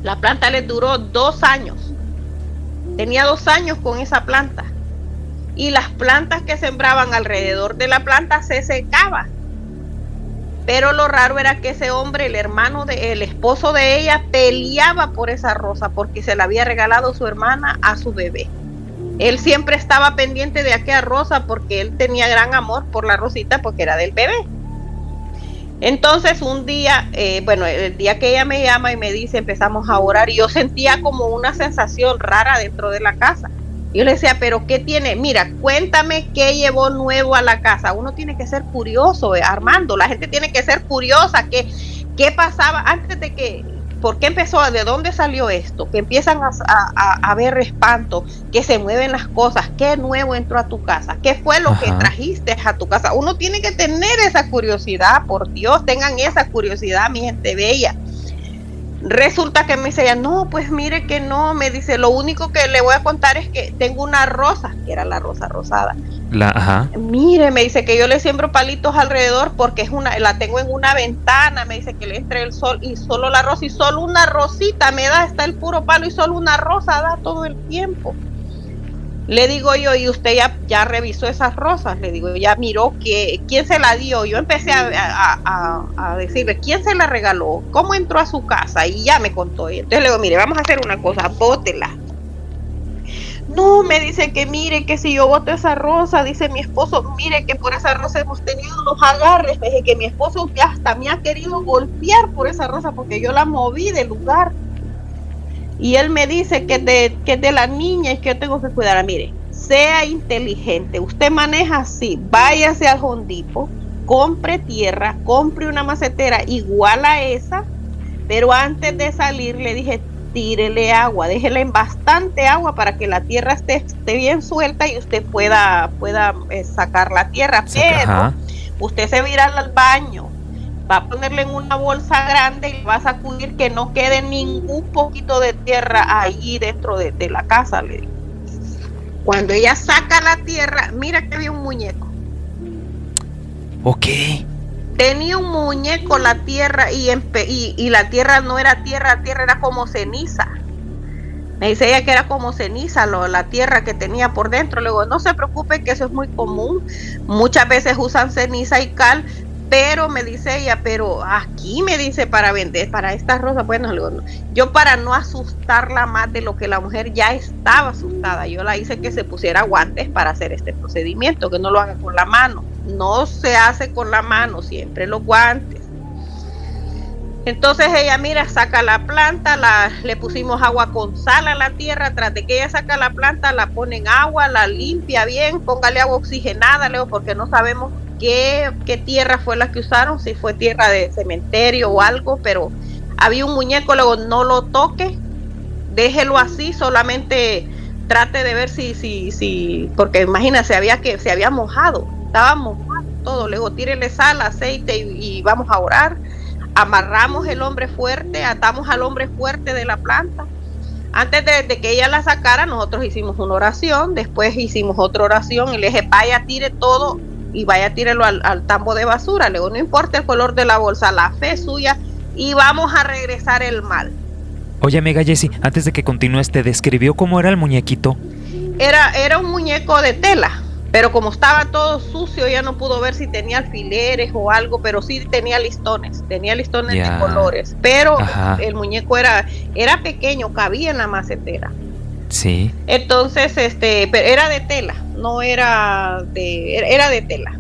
La planta le duró 2 años. Tenía 2 años con esa planta. Y las plantas que sembraban alrededor de la planta se secaban. Pero lo raro era que ese hombre, el esposo de ella, peleaba por esa rosa porque se la había regalado su hermana a su bebé. Él siempre estaba pendiente de aquella rosa porque él tenía gran amor por la rosita porque era del bebé. Entonces un día, el día que ella me llama y me dice, empezamos a orar, y yo sentía como una sensación rara dentro de la casa. Yo le decía, ¿pero qué tiene? Mira, cuéntame qué llevó nuevo a la casa. Uno tiene que ser curioso, Armando. La gente tiene que ser curiosa. ¿Qué pasaba antes de que? ¿Por qué empezó? ¿De dónde salió esto? Que empiezan a ver espanto, que se mueven las cosas. ¿Qué nuevo entró a tu casa? ¿Qué fue lo que trajiste a tu casa? Uno tiene que tener esa curiosidad, por Dios, tengan esa curiosidad, mi gente bella. Resulta que me dice ella, no, pues mire que no, me dice, lo único que le voy a contar es que tengo una rosa, que era la rosa rosada. Mire, me dice que yo le siembro palitos alrededor porque la tengo en una ventana, me dice que le entre el sol y solo la rosa, y solo una rosita me da, está el puro palo y solo una rosa da todo el tiempo. Le digo yo, ¿y usted ya revisó esas rosas? Le digo, ya miró quién se la dio. Yo empecé a decirle, ¿quién se la regaló? ¿Cómo entró a su casa? Y ya me contó. Entonces le digo, mire, vamos a hacer una cosa, bótela. No, me dice que mire, que si yo boto esa rosa, dice mi esposo, mire que por esa rosa hemos tenido unos agarres. Me dije que mi esposo hasta me ha querido golpear por esa rosa porque yo la moví del lugar. Y él me dice que es de la niña y que yo tengo que cuidarla. Mire, sea inteligente. Usted maneja así. Váyase al Home Depot, compre tierra, compre una macetera igual a esa, pero antes de salir le dije, tírele agua, déjele en bastante agua para que la tierra esté bien suelta y usted pueda sacar la tierra. Pero usted se va a ir al baño, va a ponerle en una bolsa grande y va a sacudir que no quede ningún poquito de tierra ahí dentro de la casa, le digo. Cuando ella saca la tierra, mira que había un muñeco. Ok. Tenía un muñeco la tierra y la tierra no era tierra, la tierra era como ceniza. Me dice ella que era como ceniza la tierra que tenía por dentro. Le digo, no se preocupe que eso es muy común. Muchas veces usan ceniza y cal. Pero me dice ella, pero aquí me dice para vender, para estas rosas, bueno, yo para no asustarla más de lo que la mujer ya estaba asustada, yo la hice que se pusiera guantes para hacer este procedimiento, que no lo haga con la mano, no se hace con la mano, siempre los guantes. Entonces ella, mira, saca la planta, le pusimos agua con sal a la tierra, tras de que ella saca la planta, la pone en agua, la limpia bien, póngale agua oxigenada, Leo, porque no sabemos qué tierra fue la que usaron, si fue tierra de cementerio o algo, pero había un muñeco, luego no lo toque, déjelo así, solamente trate de ver si porque imagínate, se había mojado, estaba mojado todo, luego tírele sal, aceite y vamos a orar. Amarramos el hombre fuerte, atamos al hombre fuerte de la planta. Antes de que ella la sacara, nosotros hicimos una oración, después hicimos otra oración y le dije, vaya, tire todo y vaya, tírelo al tambo de basura. Luego, no importa el color de la bolsa, la fe es suya y vamos a regresar el mal. Oye, amiga Jessie, antes de que continúes, ¿te describió cómo era el muñequito? Era un muñeco de tela. Pero como estaba todo sucio, ya no pudo ver si tenía alfileres o algo, pero sí tenía listones de colores. Pero el muñeco era pequeño, cabía en la macetera. Sí. Entonces, pero era de tela, no era era de tela.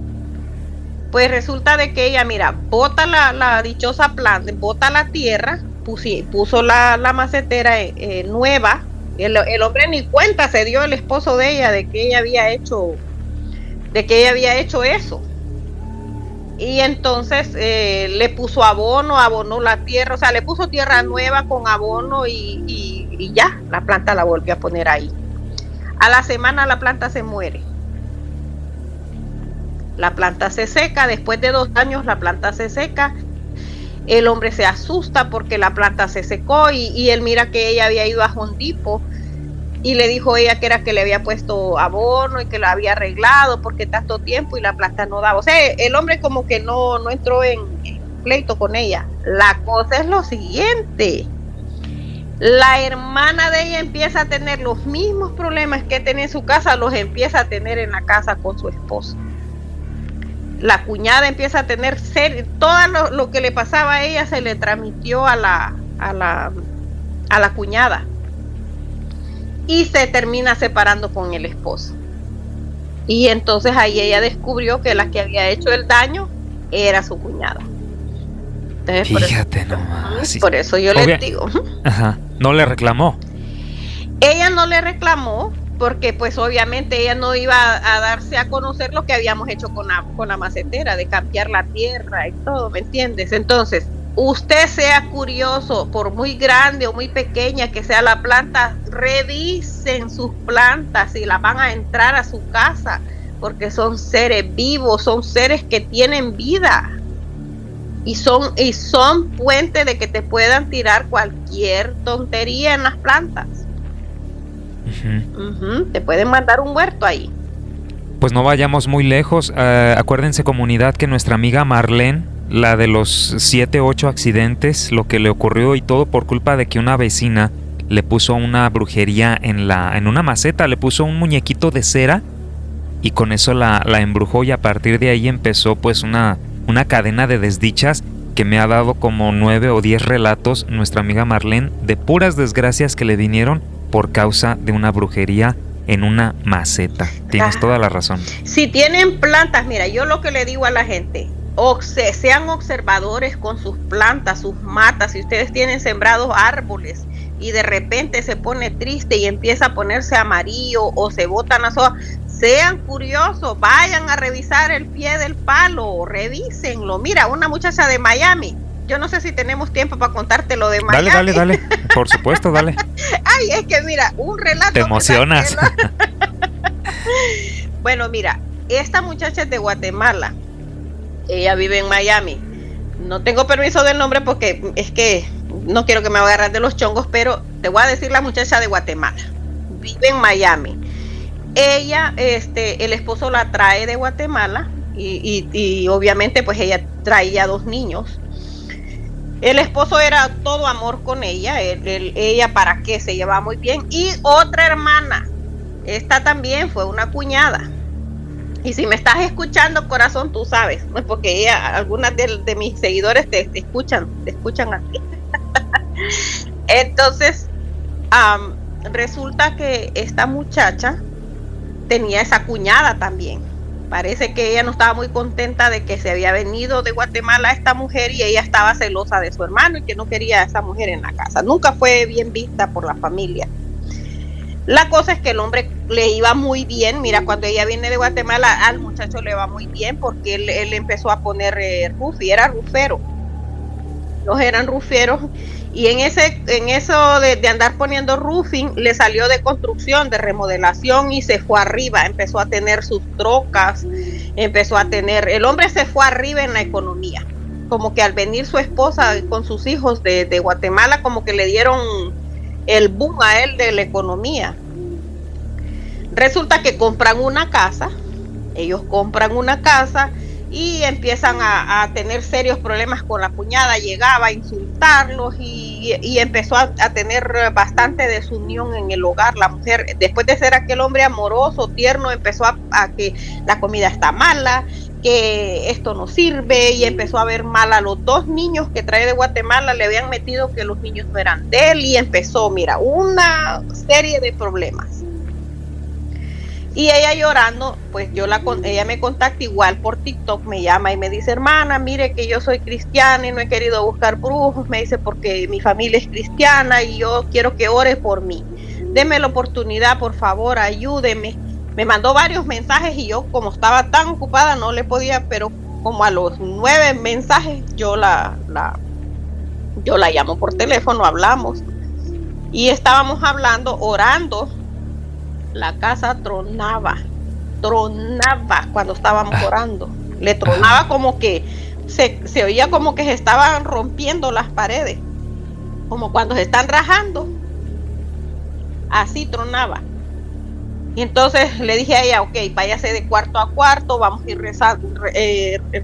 Pues resulta de que ella, mira, bota la dichosa planta, bota la tierra, puso la macetera nueva. El hombre ni cuenta se dio, el esposo de ella, de que ella había hecho eso. Y entonces le puso abono, abonó la tierra, o sea, le puso tierra nueva con abono y ya, la planta la volvió a poner ahí. A la semana la planta se muere. La planta se seca, después de 2 años la planta se seca. El hombre se asusta porque la planta se secó y él mira que ella había ido a Home Depot y le dijo ella que era que le había puesto abono y que lo había arreglado porque tanto tiempo y la planta no daba. O sea, el hombre como que no entró en pleito con ella. La cosa es lo siguiente. La hermana de ella empieza a tener los mismos problemas que tenía en su casa, los empieza a tener en la casa con su esposo. La cuñada empieza a tener todo lo que le pasaba a ella se le transmitió a la cuñada y se termina separando con el esposo. Y entonces ahí ella descubrió que la que había hecho el daño era su cuñada. Entonces, fíjate nomás. Por eso yo les digo. Ajá. ¿No le reclamó? Ella no le reclamó porque pues obviamente ella no iba a darse a conocer lo que habíamos hecho con la macetera, de cambiar la tierra y todo, ¿me entiendes? Entonces, usted sea curioso, por muy grande o muy pequeña que sea la planta, revisen sus plantas si las van a entrar a su casa, porque son seres vivos, son seres que tienen vida. Y son puentes de que te puedan tirar cualquier tontería en las plantas. Te pueden mandar un huerto ahí. Pues no vayamos muy lejos. Acuérdense, comunidad, que nuestra amiga Marlene, la de los 7, 8 accidentes, lo que le ocurrió y todo por culpa de que una vecina le puso una brujería en una maceta, le puso un muñequito de cera y con eso la embrujó, y a partir de ahí empezó pues una cadena de desdichas que me ha dado como 9 o 10 relatos nuestra amiga Marlene de puras desgracias que le vinieron por causa de una brujería en una maceta. Tienes toda la razón. Si tienen plantas, mira, yo lo que le digo a la gente, sean observadores con sus plantas, sus matas. Si ustedes tienen sembrados árboles y de repente se pone triste y empieza a ponerse amarillo o se botan las hojas, sean curiosos, vayan a revisar el pie del palo, revísenlo. Mira, una muchacha de Miami, yo no sé si tenemos tiempo para contarte lo de Miami. Dale, por supuesto, dale. Ay, es que mira, un relato. Te emocionas. Bueno, mira, esta muchacha es de Guatemala, ella vive en Miami. No tengo permiso del nombre porque es que no quiero que me agarren de los chongos, pero te voy a decir la muchacha de Guatemala. Vive en Miami. Ella, el esposo la trae de Guatemala y obviamente pues ella traía 2 niños. El esposo era todo amor con ella, ella para qué, se llevaba muy bien. Y otra hermana, esta también fue una cuñada. Y si me estás escuchando, corazón, tú sabes, porque ella, algunas de mis seguidores te escuchan a ti. Entonces, resulta que esta muchacha tenía esa cuñada también. Parece que ella no estaba muy contenta de que se había venido de Guatemala esta mujer y ella estaba celosa de su hermano y que no quería a esa mujer en la casa. Nunca fue bien vista por la familia. La cosa es que el hombre le iba muy bien. Mira, cuando ella viene de Guatemala, al muchacho le va muy bien porque él empezó a poner roofing, era rufero. Los eran ruferos. Y en eso de andar poniendo roofing, le salió de construcción, de remodelación y se fue arriba. Empezó a tener sus trocas, el hombre se fue arriba en la economía. Como que al venir su esposa con sus hijos de Guatemala, como que le dieron el boom a él de la economía. Resulta que ellos compran una casa y empiezan a tener serios problemas con la cuñada. Llegaba a insultarlos y empezó a tener bastante desunión en el hogar. La mujer, después de ser aquel hombre amoroso, tierno, empezó a que la comida está mala, que esto no sirve, y empezó a ver mal a los 2 niños que trae de Guatemala, le habían metido que los niños no eran de él, y empezó, mira, una serie de problemas. Y ella llorando, pues ella me contacta igual por TikTok, me llama y me dice, hermana, mire que yo soy cristiana y no he querido buscar brujos, me dice, porque mi familia es cristiana y yo quiero que ore por mí. Deme la oportunidad, por favor, ayúdeme. Me mandó varios mensajes y yo, como estaba tan ocupada, no le podía, pero como a los 9 mensajes yo la llamo por teléfono, hablamos. Y estábamos hablando, orando. La casa tronaba cuando estábamos orando. Le tronaba como que se oía como que se estaban rompiendo las paredes, como cuando se están rajando. Así tronaba. Y entonces le dije a ella, ok, váyase de cuarto a cuarto, vamos a ir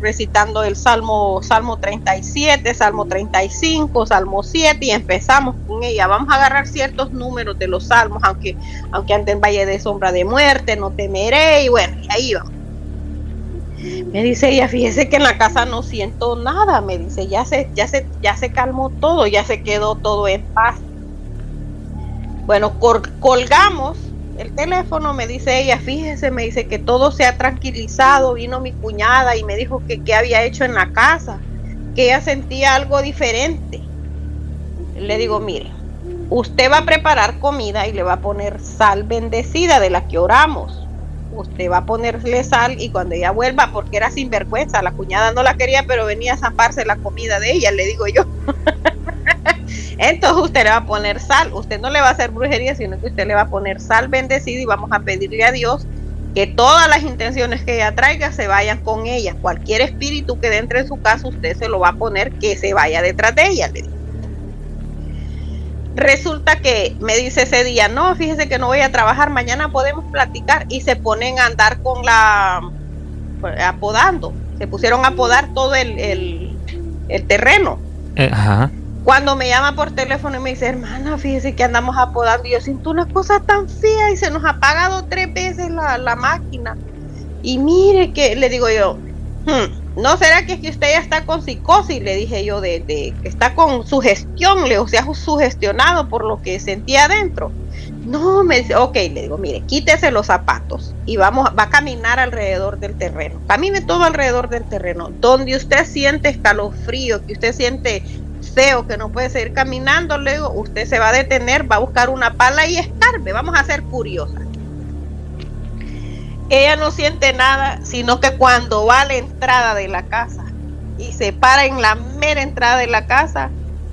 recitando el Salmo 37, Salmo 35, Salmo 7, y empezamos con ella. Vamos a agarrar ciertos números de los salmos, aunque ande en valle de sombra de muerte, no temeré, y bueno, y ahí vamos. Me dice ella, fíjese que en la casa no siento nada, me dice, ya se calmó todo, ya se quedó todo en paz. Bueno, colgamos el teléfono, me dice ella, fíjese, me dice que todo se ha tranquilizado, vino mi cuñada y me dijo que qué había hecho en la casa, que ella sentía algo diferente. Le digo, mire, usted va a preparar comida y le va a poner sal bendecida de la que oramos. Usted va a ponerle sal y cuando ella vuelva, porque era sinvergüenza, la cuñada no la quería, pero venía a zamparse la comida de ella, le digo yo. Entonces usted le va a poner sal, usted no le va a hacer brujería, sino que usted le va a poner sal bendecida y vamos a pedirle a Dios que todas las intenciones que ella traiga se vayan con ella. Cualquier espíritu que entre en su casa, usted se lo va a poner que se vaya detrás de ella, le digo. Resulta que me dice ese día, no, fíjese que no voy a trabajar, mañana podemos platicar, y se ponen a andar con apodando, se pusieron a apodar todo el terreno. Ajá. Cuando me llama por teléfono y me dice, hermana, fíjese que andamos apodando, y yo siento una cosa tan fea y se nos ha apagado 3 veces la máquina. Y mire que, le digo yo, ¿no será que es que usted ya está con psicosis? Le dije yo, de que está con sugestión, o sea, sugestionado por lo que sentía adentro. No, me dice, ok, le digo, mire, quítese los zapatos y va a caminar alrededor del terreno. Camine todo alrededor del terreno. Donde usted siente escalofrío, que usted siente feo, que no puede seguir caminando, le digo, usted se va a detener, va a buscar una pala y escarbe. Vamos a ser curiosas. Ella no siente nada, sino que cuando va a la entrada de la casa y se para en la mera entrada de la casa,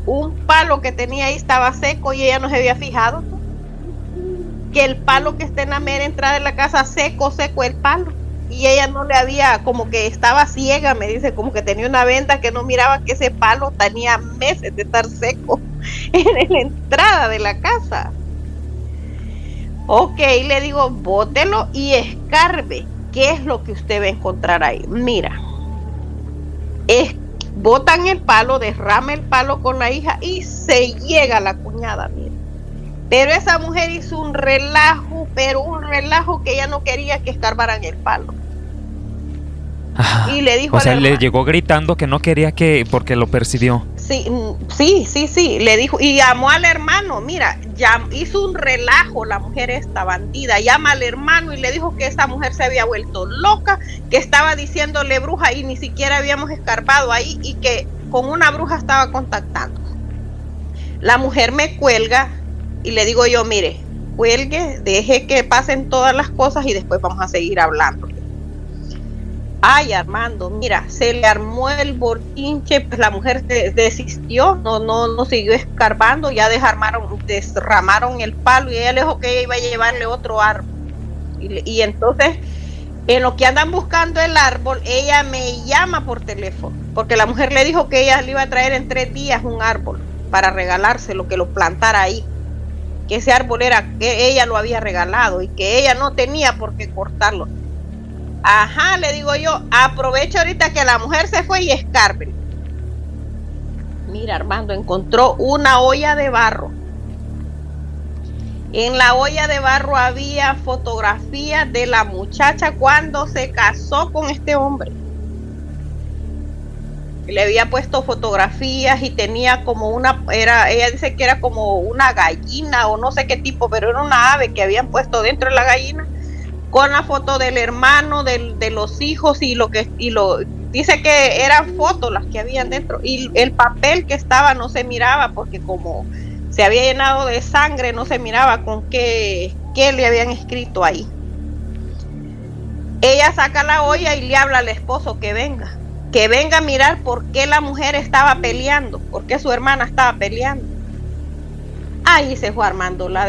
un palo que tenía ahí estaba seco y ella no se había fijado, ¿no? Que el palo que está en la mera entrada de la casa, seco el palo, y ella no le había, como que estaba ciega, me dice, como que tenía una venda que no miraba que ese palo tenía meses de estar seco en la entrada de la casa. Ok, le digo, bótelo y escarbe. ¿Qué es lo que usted va a encontrar ahí? Mira, botan el palo, derrama el palo con la hija y se llega la cuñada, mira. Pero esa mujer hizo un relajo, pero un relajo que ella no quería que escarbaran el palo. Ajá. Y le dijo, o sea, le llegó gritando que no quería porque lo percibió. Sí, le dijo, y llamó al hermano, mira, ya hizo un relajo la mujer esta bandida, llama al hermano y le dijo que esa mujer se había vuelto loca, que estaba diciéndole bruja y ni siquiera habíamos escarbado ahí y que con una bruja estaba contactando. La mujer me cuelga y le digo yo, mire, cuelgue, deje que pasen todas las cosas y después vamos a seguir hablando. Ay, Armando, mira, se le armó el bochinche, pues la mujer desistió, no siguió escarbando, ya desramaron el palo y ella le dijo que ella iba a llevarle otro árbol. Y entonces, en lo que andan buscando el árbol, ella me llama por teléfono, porque la mujer le dijo que ella le iba a traer en 3 días un árbol para regalárselo, que lo plantara ahí, que ese árbol que ella lo había regalado y que ella no tenía por qué cortarlo. Ajá, le digo yo, aprovecha ahorita que la mujer se fue y escarbe. Mira, Armando, encontró una olla de barro. En la olla de barro había fotografías de la muchacha cuando se casó con este hombre. le había puesto fotografías y tenía como ella dice que era como una gallina o no sé qué tipo, pero era una ave que habían puesto dentro de la gallina con la foto del hermano, de los hijos dice que eran fotos las que habían dentro y el papel que estaba no se miraba porque como se había llenado de sangre no se miraba con qué le habían escrito ahí. Ella saca la olla y le habla al esposo que venga a mirar por qué la mujer estaba peleando, por qué su hermana estaba peleando. Ahí se fue armando la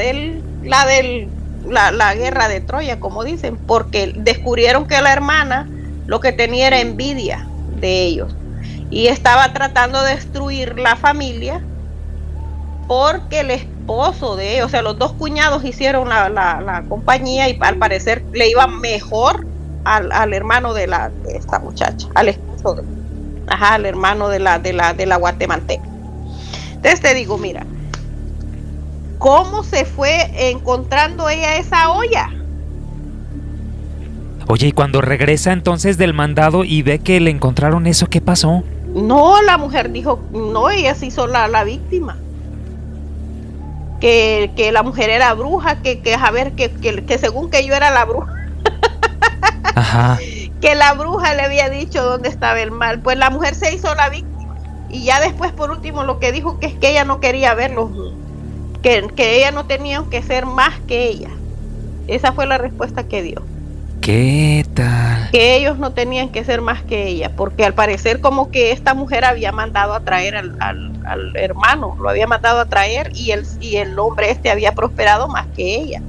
guerra de Troya, como dicen, porque descubrieron que la hermana lo que tenía era envidia de ellos y estaba tratando de destruir la familia porque el esposo de ellos, o sea, los dos cuñados hicieron la compañía y al parecer le iba mejor al hermano de esta muchacha, al esposo al hermano de la guatemalteca. Entonces te digo, mira, ¿cómo se fue encontrando ella esa olla? Oye, y cuando regresa entonces del mandado y ve que le encontraron eso, ¿qué pasó? No, la mujer dijo, no, ella se hizo la víctima. Que la mujer era bruja, que según que yo era la bruja. Ajá. Que la bruja le había dicho dónde estaba el mal. Pues la mujer se hizo la víctima. Y ya después, por último, lo que dijo que es que ella no quería verlos. Que ella no tenía que ser más que ella. Esa fue la respuesta que dio. ¿Qué tal? Que ellos no tenían que ser más que ella. Porque al parecer como que esta mujer había mandado a traer al hermano. Lo había mandado a traer y el hombre había prosperado más que ella.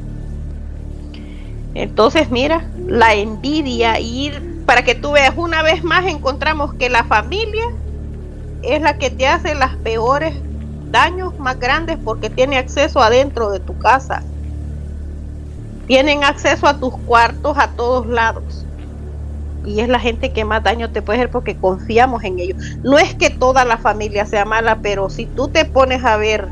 Entonces mira, la envidia y para que tú veas una vez más encontramos que la familia es la que te hace los peores daños más grandes porque tiene acceso adentro de tu casa. Tienen acceso a tus cuartos a todos lados. Y es la gente que más daño te puede hacer porque confiamos en ellos. No es que toda la familia sea mala, pero si tú te pones a ver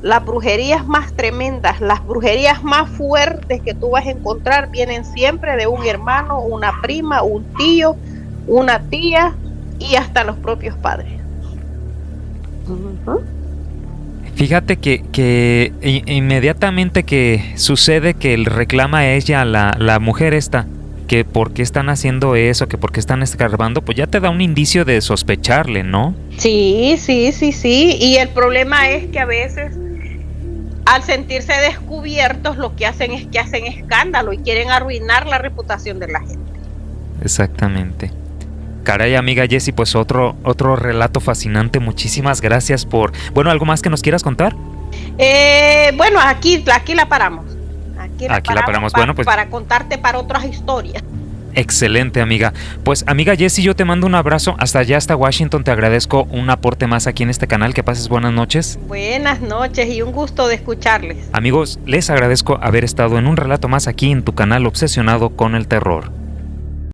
las brujerías más tremendas, las brujerías más fuertes que tú vas a encontrar vienen siempre de un hermano, una prima, un tío, una tía y hasta los propios padres. Uh-huh. Fíjate que inmediatamente que sucede que le reclama a ella la mujer esta, que por qué están haciendo eso, que por qué están escarbando, pues ya te da un indicio de sospecharle, ¿no? Sí. Y el problema es que a veces al sentirse descubiertos lo que hacen es que hacen escándalo y quieren arruinar la reputación de la gente. Exactamente. Caray, amiga Jessie, pues otro relato fascinante. Muchísimas gracias por... Bueno, ¿algo más que nos quieras contar? Bueno, aquí la paramos. Aquí la paramos bueno, pues... para contarte para otras historias. Excelente, amiga. Pues, amiga Jessie, yo te mando un abrazo hasta allá, hasta Washington. Te agradezco un aporte más aquí en este canal. Que pases buenas noches. Buenas noches y un gusto de escucharles. Amigos, les agradezco haber estado en un relato más aquí en tu canal Obsesionado con el Terror.